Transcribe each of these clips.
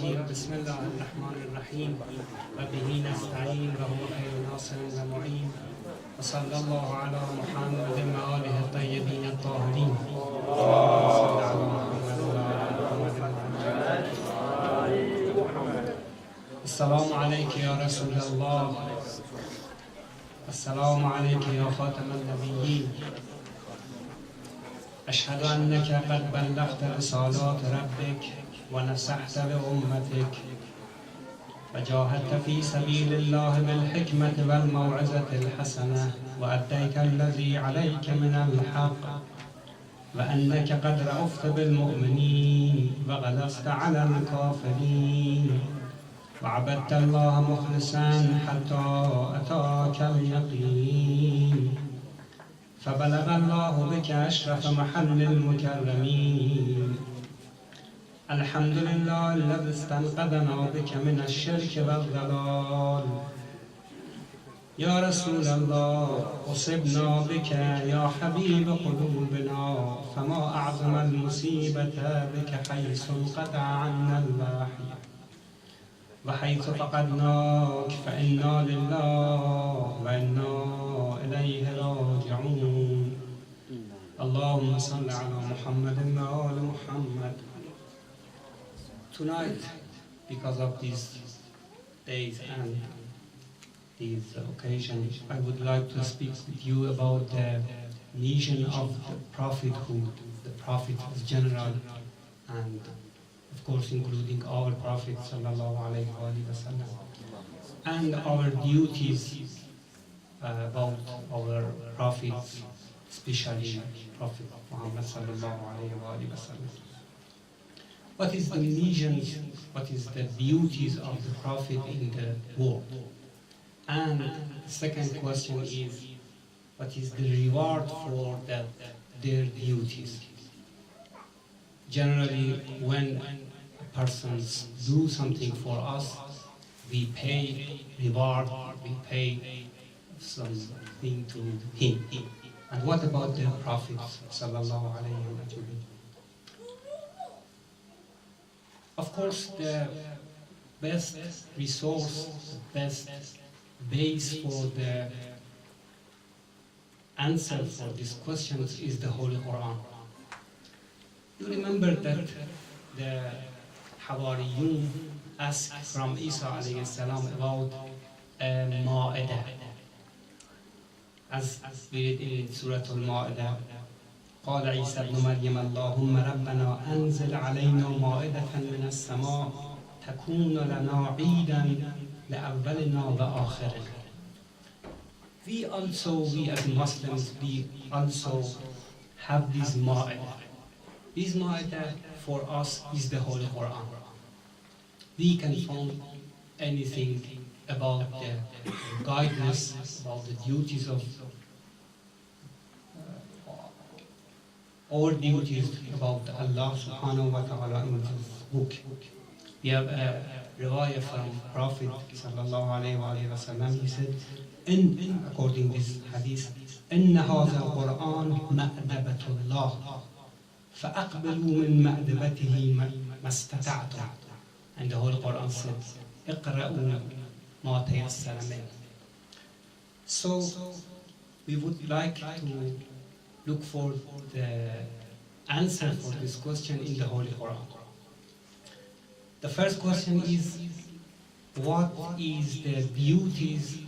الرجيم بسم الله الرحمن الرحيم وبه نستعين وهو خير ناصر ومعين وصلى الله على محمد وآله الطيبين الطاهرين. صلى على محمد وآل محمد. السلام عليك يا رسول الله، السلام عليك يا خاتم النبيين. أشهد أنك قد بلغت رسالات ربك ونصحت لأمتك وجاهدت في سبيل الله بالحكمة والموعظة الحسنة وأديت الذي عليك من الحق، وأنك قد رأفت بالمؤمنين وغلظت على الكافرين وعبدت الله مخلصا حتى أتاك اليقين، فبلغ الله بك أشرف محل المكرمين. الحمد لله الذي استنقذنا بك من الشرك والضلال. يا رسول الله أصبنا بك يا حبيب قلوبنا، فما أعظم المصيبة بك حيث انقطع عنا الوحي وحيث فقدناك فإنا لله وإنا إليه راجعون. اللهم صل على محمد وآل محمد. Tonight, because of these days and these occasions, I would like to speak with you about the mission of the prophethood. The prophet is general, and of course including our Prophet sallallahu alaihi wasallam, and our duties about our prophets, especially Prophet Muhammad sallallahu alaihi wasallam. What is the missions, what is the beauties of the Prophet in the world? And the second question is, what is the reward for their duties? Generally, when persons do something for us, we pay reward, we pay something to him. And what about the Prophet sallallahu alaihi wasallam? Of course, the best resource, the best base for the answer for these questions is the Holy Quran. You remember that the Hawariyun asked from Isa alayhi salam about Ma'idah. As we read in Surah Al-Ma'idah, قال عيسى ابن مريم اللهم ربنا أنزل علينا مائدة من السماء تكون لنا عيدا لأولنا وآخرنا. We as Muslims, we also have this ma'idah. This ma'idah for us is the Holy Quran. We can find anything about the guidance, about the duties of our duties about Allah subhanahu wa ta'ala in this book. We have a riwayah from Prophet sallallahu alayhi wa sallam. He said, according to this hadith, إن هذا القرآن مأدبة الله فأقبلوا من مأدبته ما استطعتم. And the whole Quran said, اقرأوا ما تيسر منه. So we would like to look for the answer for this question in the Holy Quran. The first question is, what is the beauties,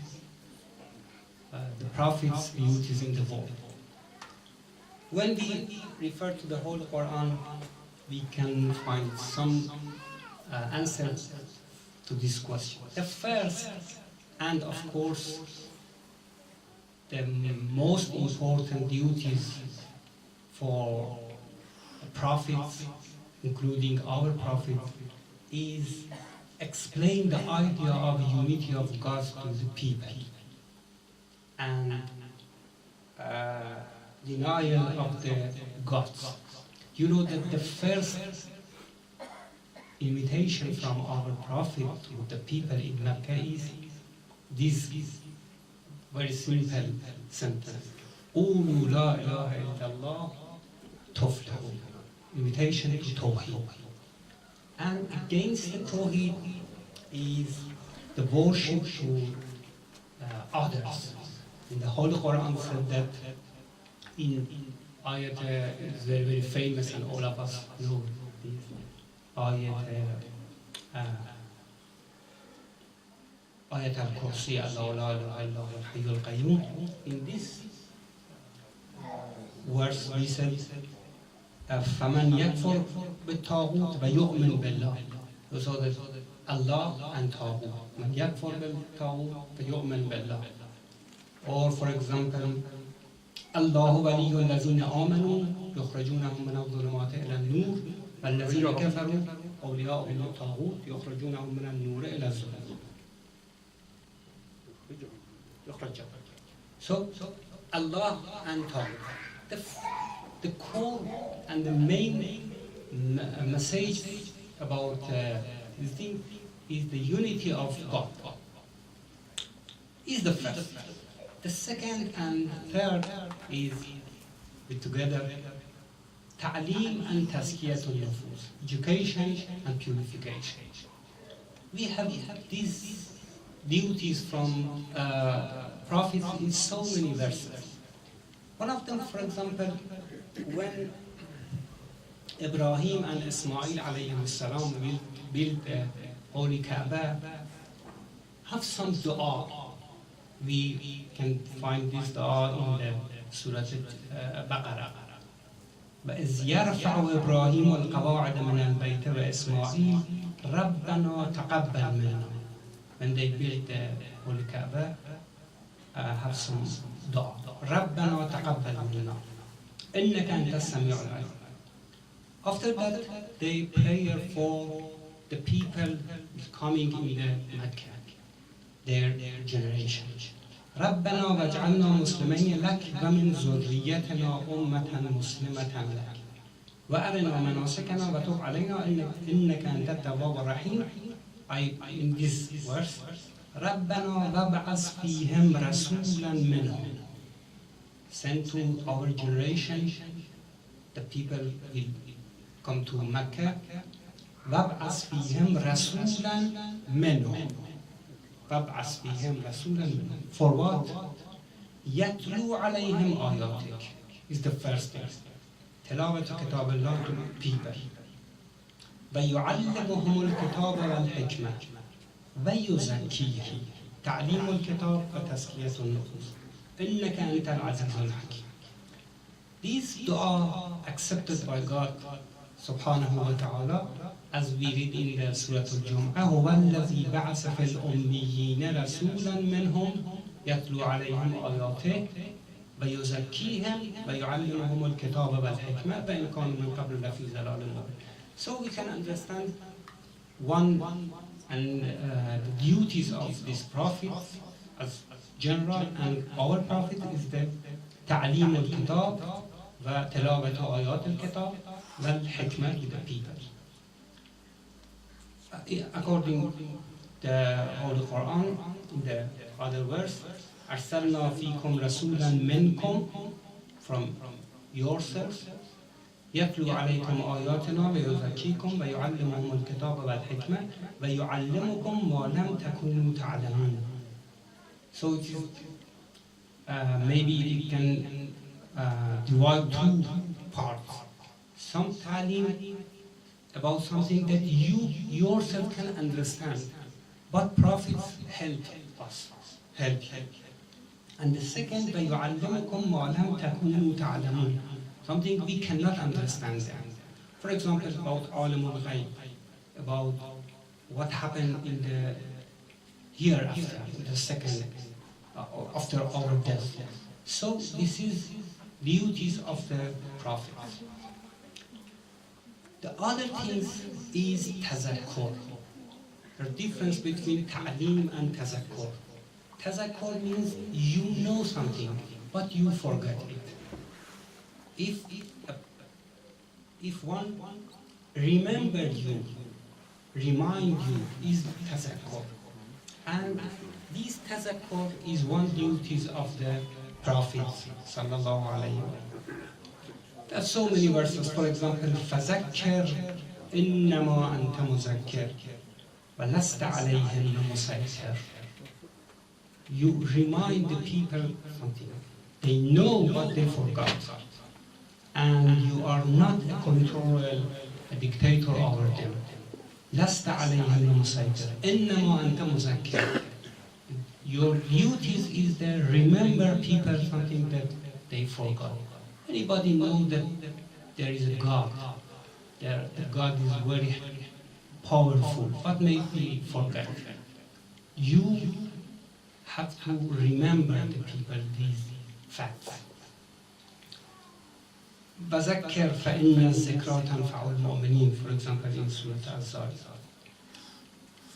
the Prophet's beauties in the world? When we refer to the Holy Quran, we can find some answers to this question. The first, and of course, the most important duties for prophets, including our prophet, is explain the idea of unity of God to the people and denial of the gods. You know that the first invitation from our prophet to the people in Mecca is this very simple sentence. قولوا لا إله إلا الله تفلحون. Invitation to Tawheed. And against the Tawheed is the worship to others. In the Holy Quran said that in ayat is very, very famous and all of us know this ayat al-Kursi, Allah la ilaha illa huwa al-hayyul qayyum. In this verse we said فَمَنْ يَكْفُرْ بِالطَّاغُوتِ وَيُؤْمِنُ بِاللَّهِ. So that Allah and Taghut. مَنْ يَكْفُرْ بِالطَّاغُوتِ وَيُؤْمِنُ بِاللَّهِ. Or for example, الله ولي الذين آمنوا يخرجونهم من الظلمات إلى النور والذين كفروا أولياؤهم الطاغوت يخرجونهم من النور إلى الظلمات. So Allah and Taghut. The core and the main message about this thing is the unity of God. Is the first. The second and third is with together ta'aleem and tazkiyatun nufus, education and purification. We have these duties from prophets in so many verses. One of them, for example, when Ibrahim and Ismail alayhi salam built the Holy Kaaba, have some dua. We can find this dua in the Surah Al-Baqarah. وَإِذْ يَرْفَعُ إِبْرَاهِيمُ الْقَوَاعِدَ مِنَ الْبَيْتِ وَإِسْمَاعِيلُ رَبَّنَا تَقَبَّلْ مِنَّا. When they built the Holy Kaaba, have some dua. رَبَّنَا تَقَبَّلْ مِنَّا إِنَّكَ أَنْتَ السَّمِيعُ الْعَلِيمُ. After that, they pray for the people coming in the Mecca, their generation. ربنا واجعلنا مسلمين لك ومن ذريتنا أمة مسلمة لك وأرنا مناسكنا وتب علينا إنك أنت التواب الرحيم. In this verse, ربنا وابعث فيهم رسولا منهم. Send to our generation, the people will come to Mecca. وابعث فيهم رسولا منهم. وابعث فيهم رسولا منهم. For what? يتلو عليهم آياتك is the first thing. تلاوة كتاب الله to people. ويعلمهم الكتاب والحكمة ويزكيهم. تعليم الكتاب وتزكية النفوس. إنك أنت العزيز الحكيم. These dua accepted by God subhanahu wa ta'ala, as we read in the Surah Al-Jum'ah, هو الذي بعث في الأميين رسولا منهم يتلو عليهم آياته ويزكيهم ويعلمهم الكتاب والحكمة وإن كانوا من قبل لفي ضلال مبين. So we can understand one and the duties of this prophet as general, and our prophet is the تعليم الكتاب وتلاوة آيات الكتاب والحكمة to the people. According to the Holy Quran, the other verse, أرسلنا فيكم رسولا منكم, from yourselves, يتلو عليكم آياتنا ويزكيكم ويعلمكم الكتاب والحكمة ويعلمكم ما لم تكونوا تعلمون. So it is, maybe you can divide two parts. Some ta'aleem about something that you yourself can understand, but prophets help us. And the second, وَيُعَلِّمُكُمْ مَا لَمْ تَكُونُوا تَعْلَمُونَ, something we cannot understand. For example, about Alimul Bayt, about what happened in the hereafter, the second, after our death. So this is duties of the prophets. The other things is tazakkur. The difference between ta'aleem and tazakkur. Tazakkur means you know something, but you forget it. If one remember you, remind you, is tazakkur. And this tazakkur is one duties of the Prophet sallallahu alayhi wa sallam. There are so many verses. For example, فَذَكَّرْ إنما أنت مذكر ولست عليهم بمسيطر. You remind the people something. They know what they forgot. And you are not a dictator over them. لست عليهم بمسيطر إنما أنت مذكر. Your duties is to remember people something that they forgot. Anybody know that there is a God? The God is very powerful. What made me forget? You have to remember the people these facts. وذكر فإن الذكرى تنفع المؤمنين, for example, in Surah Al-Zariyat.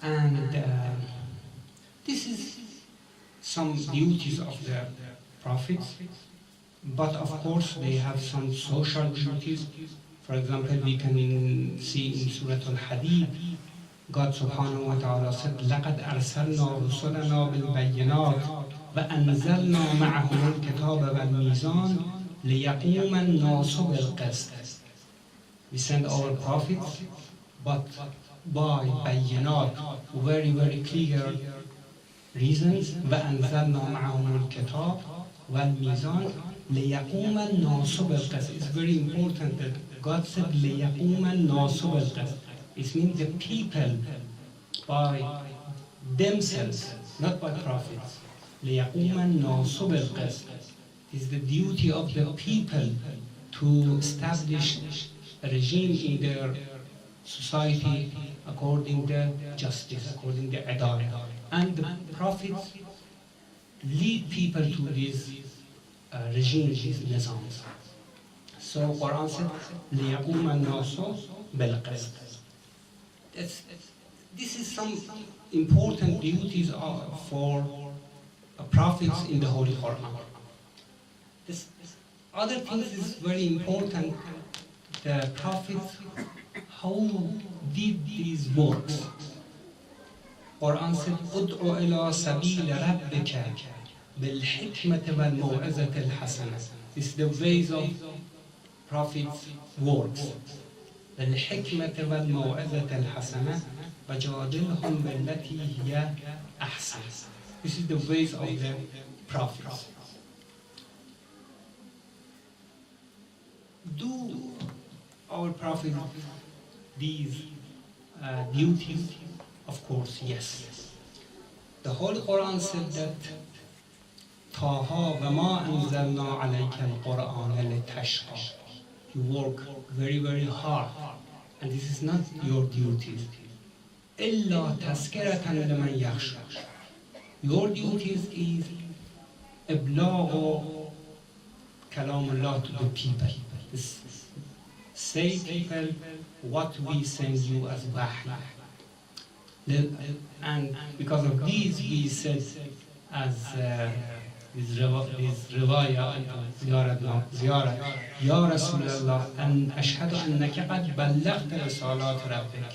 And this is some duties of the prophets, but of course they have some social duties. For example, we can see in Surah Al-Hadid, God subhanahu wa ta'ala said, لَقَدْ أَرْسَلْنَا رُسُلَنَا بِالْبَيِّنَاتِ وَأَنزَلْنَا مَعَهُمُ الْكِتَابَ وَالْمِيزَانَ لِيَقُومَ النَّاسُ بِالْقِسْطِ. We send our prophets, but by bayinat, very, very clear reasons. وَأَنزَلْنَا مَعَهُمُ الْكِتَابَ وَالْمِيزَانَ لِيَقُومَ النَّاسُ بِالْقِسْطِ. It's very important that God said لِيَقُومَ النَّاسُ بِالْقِسْطِ. It means the people by themselves, not by prophets. لِيَقُومَ النَّاسُ بِالْقِسْطِ. It is the duty of the people to establish a regime in their society according to justice, according to adalah. And the prophets lead people to this regime, these nizams. So Quran said, لِيَقُومَ النَّاسُ بِالْقِسْطِ. This is some important duties for prophets in the Holy Quran. This other things is very important. The prophets, how did these works? Quran said, ادْعُ إِلَى سَبِيلِ رَبِّكَ بِالْحِكْمَةِ وَالْمَوْعِظَةِ الْحَسَنَةِ. This is the ways of prophets' works. بالحكمة والموعظة الحسنة وجادلهم بالتي هي أحسن. This is the ways of the prophets. Do our prophets these duties? Of course, yes. The Holy Quran said that طه وما أنزلنا عليك القرآن لتشقى. You work very, very hard, and this is not your duties. إلا تذكرة لمن يخشى. Your duties is إبلاغ كلام الله to the people. Say people what we send you as wahy. And because of these we said as this رواية زيارة يا رسول الله أن أشهد أنك قد بلغت رسالات ربك.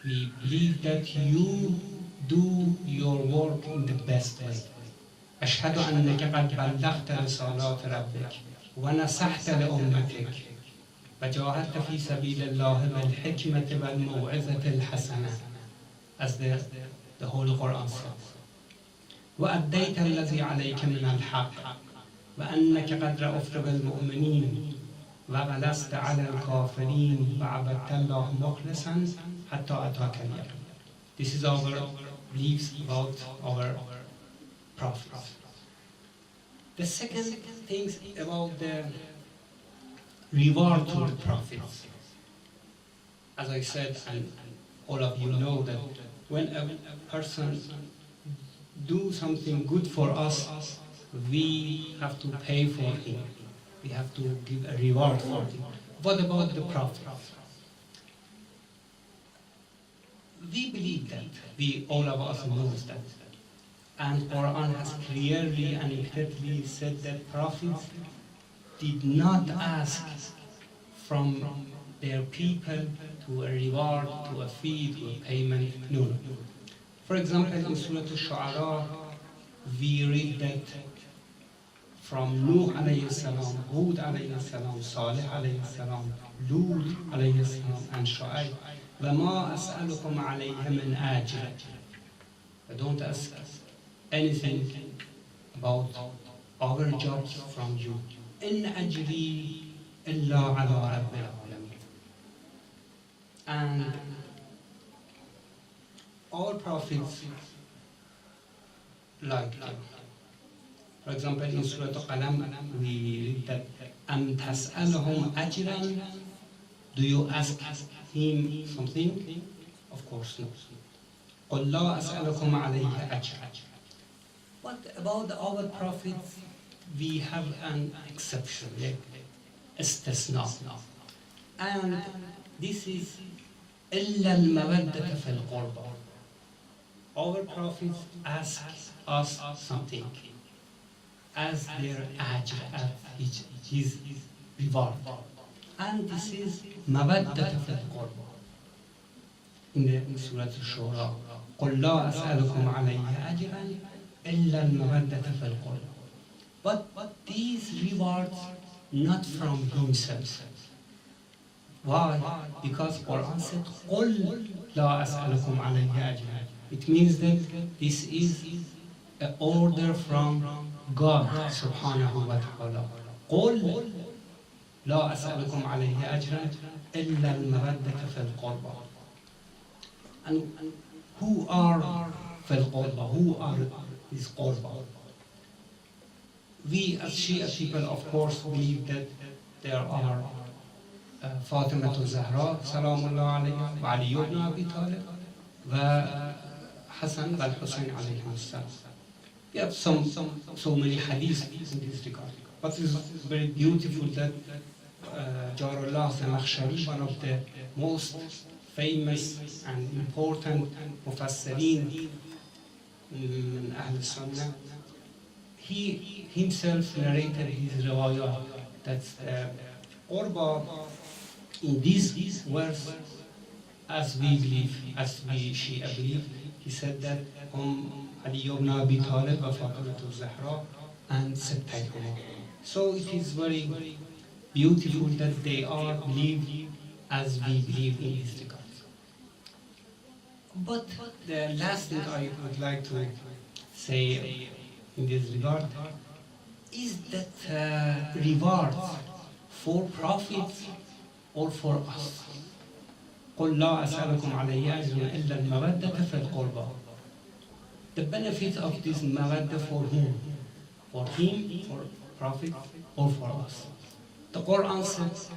We believe that you do your work in the best way. أشهد أنك قد بلغت رسالات ربك ونصحت لأمتك وجاهدت في سبيل الله بالحكمة والموعظة الحسنة, as the Holy Quran says. وأديت الذي عليك من الحق وأنك قد رأفت بالمؤمنين وغلست على الكافرين وعبدت الله مخلصا حتى أتاك اليقين. This is our beliefs about our prophets. The second thing about the reward to the prophets. As I said, and all of you know that when a person do something good for us, we have to pay for him. We have to give a reward for him. What about the prophets? We believe that. All of us knows that. And Quran has clearly and clearly said that prophets did not ask from their people to a reward, to a fee, to a payment. No. For example, in Surah Al-Shu'ara, we read that from Nuh alayhi salam, Hud alayhi salam, Salih alayhi salam, Lut alayhi salam, and Shu'aib. وَمَا أَسْأَلُكُمْ عَلَيْهِ مِنْ أَجْرٍ. I don't ask anything about our jobs from you. إِنْ أَجْرِي إِلَّا عَلَىٰ رَبِّ الْعَالَمِينَ. And all prophets like them. For example, in Surah Al-Qalam, we read that أَمْ تَسْأَلُهُمْ أَجْرًا. Do you ask him something? Of course not. قُلْ لَا أَسْأَلُكُمْ عَلَيْهِ أَجْرًا. But about our prophets, we have an exception, استثناء. And this is إِلَّا الْمَوَدَّةَ فِي الْقُرْبَى. Our prophets ask us something as their ajr, as his reward. And this is مَوَدَّةَ فِي الْقُرْبَى. In the Surah Al-Shura, قُلْ لَا أَسْأَلُكُمْ عَلَيْهِ أَجْرًا إِلَّا الْمَوَدَّةَ فِي الْقُرْبَى. But these rewards not from himself. Why? Because Quran said, قُلْ لَا أَسْأَلُكُمْ عَلَيْهِ أَجْرًا. It means that this is an order from God subhanahu wa ta'ala. قُلْ لَا أَسْأَلُكُمْ عَلَيْهِ أَجْرًا إِلَّا الْمَوَدَّةَ فِي الْقُرْبَى. And who are في القربى? Who are these qurba? We as Shia people, of course, believe that there are Fatima al-Zahra, Salamullah alayha, wa Ali ibn Abi Talib, wa Hassan wa Hussein alayhi salam. We have so many hadiths in this regard. But it is very beautiful that Jarullah al-Makhshari, one of the most famous and important mufassirin in Ahlul Sunnah, he himself narrated his riwayah that Qurba in this verse, as we believe, as we Shia believe, he said that Ali ibn Abi Talib wa Fatima al-Zahra and Sittayhuma. So it is very beautiful that they are believed as we believe in this regard. But the last thing I would like to say in this regard is that reward for prophets or for us. قُلْ لَا أَسْأَلُكُمْ عَلَيْهِ أَجْرًا إِلَّا الْمَوَدَّةَ فِي الْقُرْبَى. The benefit of this mawaddah for whom? For him, for prophet, or for us? The Quran says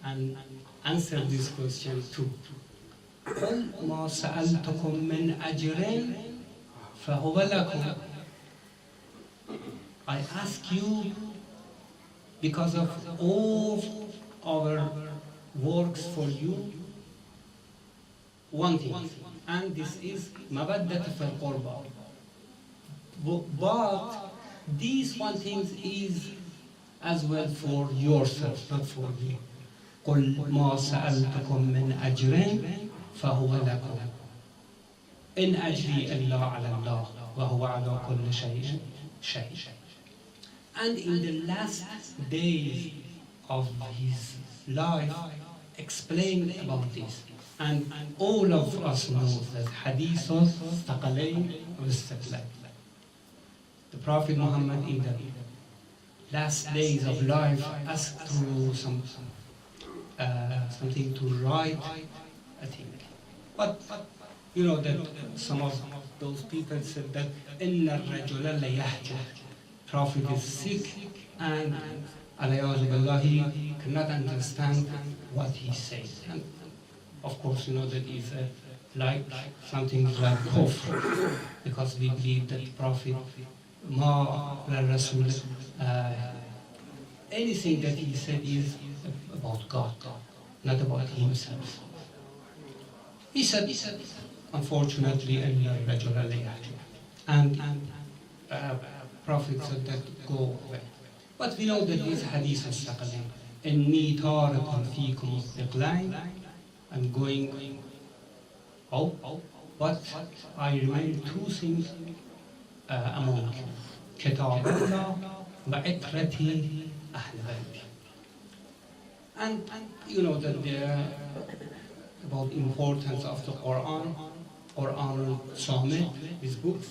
and answered this question too. قُلْ مَا سَأَلْتُكُمْ مِنْ أَجْرٍ فَهُوَ لَكُمْ. I ask you because of all our works for you, one thing, and this is مَوَدَّةَ فِي الْقُرْبَى. But these one thing is as well for yourself, not for me. قُلْ مَا سَأَلْتُكُمْ مِنْ أَجْرٍ فَهُوَ لَكُمْ إِنْ أَجْرِي إِلَّا عَلَى اللَّهِ وَهُوَ عَلَى كُلِّ شَيْءٍ شَهِيدٌ. And in the last days of his life, explained about this. And all of us know that hadith of Thaqalayn or Istiqlal. The Prophet Muhammad in the last days of life asked to something to write, I think. But you know that some of those people said that إِنَّ الرَّجُلَ لَيَحْجُرُ. Prophet is sick and he cannot understand what he says. And of course, you know that is like something like kufr, because we believe that the Prophet, Rasul, anything that he said is about God, not about himself. He said, unfortunately, and Prophet said that go away. But we know that these hadith is Thaqalayn. إِنِّي تَارِكٌ فِيكُمُ الثِّقْلَيْنِ. I'm going out, but I remain two things among you. كتاب الله وعترة أهل البيت. And you know that about importance of the Quran, Quran al-Samit, his books,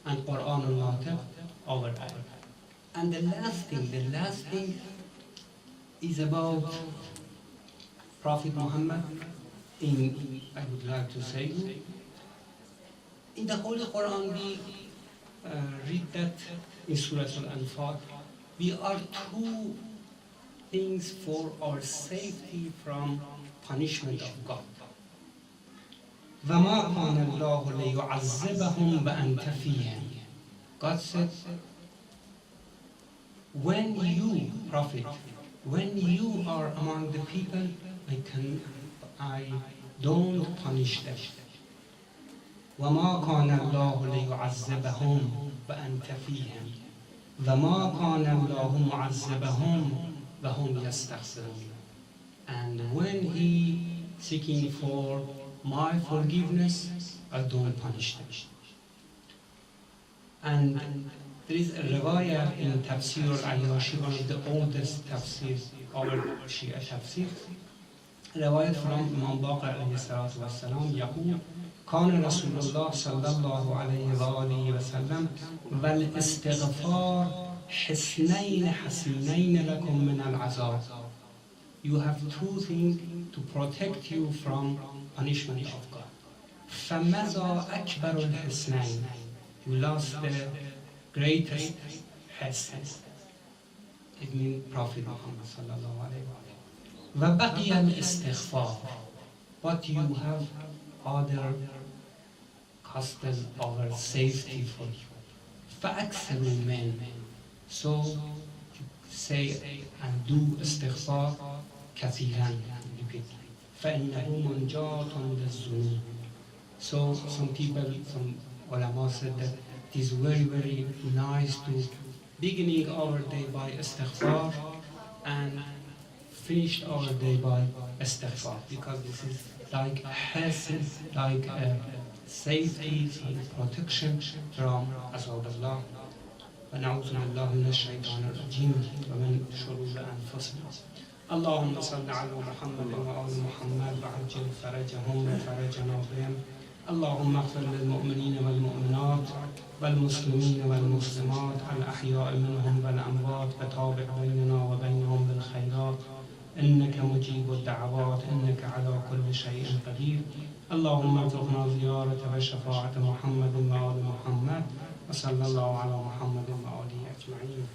and Quran al-Natiq, our ayah. And the last thing is about Prophet Muhammad. I would like to say, in the Holy Quran we read that in Surah Al-Anfal, we are two things for our safety from punishment of God. وَمَا كَانَ اللَّهُ لِيُعَذِّبَهُمْ وَأَنْتَ فِيهِمْ. God said, when you, Prophet, when you are among the people, I don't punish them. وَمَا كَانَ اللَّهُ لِيُعَذِّبَهُمْ وَأَنْتَ فِيهِمْ وَمَا كَانَ اللَّهُ مُعَذِّبَهُمْ وَهُمْ يَسْتَغْفِرُونَ. And when he seeking for my forgiveness, I don't punish them. And there is a riwayah in Tafsir al-Ayyashi, one of the oldest tafsirs, our Shia tafsir. رواية from Imam Baqir عليه الصلاة والسلام يقول كان رسول الله صلى الله عليه وآله وسلم والاستغفار حسينين لكم من العذاب. You have two things to protect you from punishment of God. فماذا أكبر الحسنين? You lost the greatest حسن. It means Prophet Muhammad صلى الله عليه وآله. وبقي الاستغفار. But you have other custom over safety for you. فأكثر من. So you say and do استغفار كثيرا. فإنه منجاة للذنوب. So some people, some ulama said that it is very, very nice to beginning our day by istighfar and finish our day by istighfar, because this is like hassle, like safety, like protection from azab Allah. ونعوذ بالله من الشيطان الرجيم ومن شرور أنفسنا. اللهم صل على محمد وآل محمد وعجل فرجهم وفرجنا بهم. اللهم اغفر للمؤمنين والمؤمنات والمسلمين والمسلمات الأحياء منهم والأموات وتابع بيننا وبينهم بالخيرات إنك مجيب الدعوات إنك على كل شيء قدير. اللهم ارزقنا زيارة وشفاعة محمد وآل محمد وصلى الله على محمد وآله أجمعين.